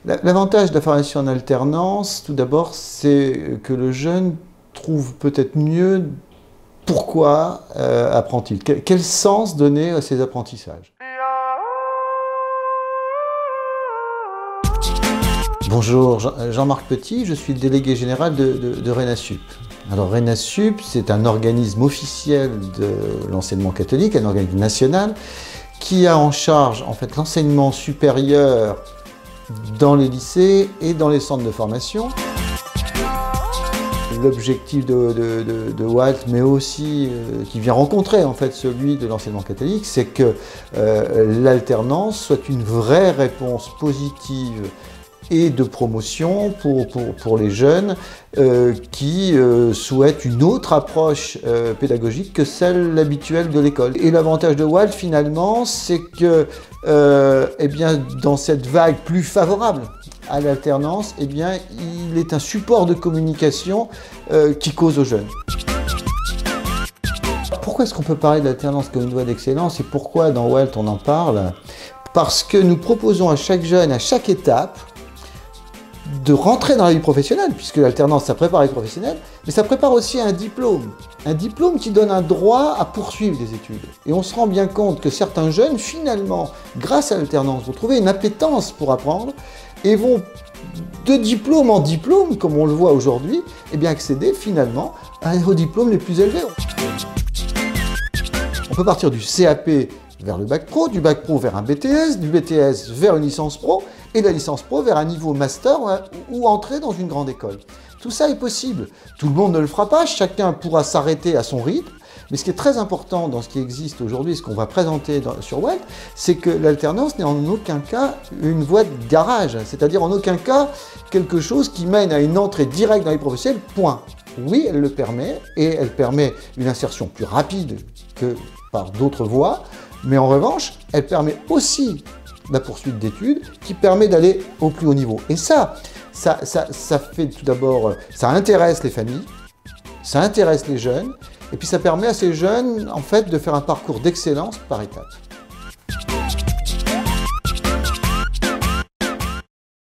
L'avantage de la formation en alternance, tout d'abord, c'est que le jeune trouve peut-être mieux pourquoi apprend-il, quel sens donner à ses apprentissages. Bonjour, Jean-Marc Petit, je suis le délégué général de RENASUP. Alors RENASUP, c'est un organisme officiel de l'enseignement catholique, un organisme national, qui a en charge en fait l'enseignement supérieur dans les lycées et dans les centres de formation. L'objectif de Walt, mais aussi qui vient rencontrer en fait celui de l'enseignement catholique, c'est que l'alternance soit une vraie réponse positive et de promotion pour les jeunes qui souhaitent une autre approche pédagogique que celle habituelle de l'école. Et l'avantage de Walt, finalement, c'est que eh bien, dans cette vague plus favorable à l'alternance, eh bien, il est un support de communication qui cause aux jeunes. Pourquoi est-ce qu'on peut parler de l'alternance comme une voie d'excellence et pourquoi dans Walt on en parle? Parce que nous proposons à chaque jeune, à chaque étape, de rentrer dans la vie professionnelle, puisque l'alternance, ça prépare les professionnels, mais ça prépare aussi un diplôme qui donne un droit à poursuivre des études. Et on se rend bien compte que certains jeunes, finalement, grâce à l'alternance, vont trouver une appétence pour apprendre et vont, de diplôme en diplôme, comme on le voit aujourd'hui, eh bien accéder finalement aux diplômes les plus élevés. On peut partir du CAP vers le bac pro, du bac pro vers un BTS, du BTS vers une licence pro, et de la licence pro vers un niveau master ou entrer dans une grande école. Tout ça est possible. Tout le monde ne le fera pas, chacun pourra s'arrêter à son rythme, mais ce qui est très important dans ce qui existe aujourd'hui, ce qu'on va présenter sur Walt, c'est que l'alternance n'est en aucun cas une voie de garage, c'est-à-dire en aucun cas quelque chose qui mène à une entrée directe dans les professionnels, point. Oui, elle le permet, et elle permet une insertion plus rapide que par d'autres voies, mais en revanche, elle permet aussi la poursuite d'études qui permet d'aller au plus haut niveau. Et ça fait tout d'abord, ça intéresse les familles, ça intéresse les jeunes, et puis ça permet à ces jeunes, en fait, de faire un parcours d'excellence par étapes.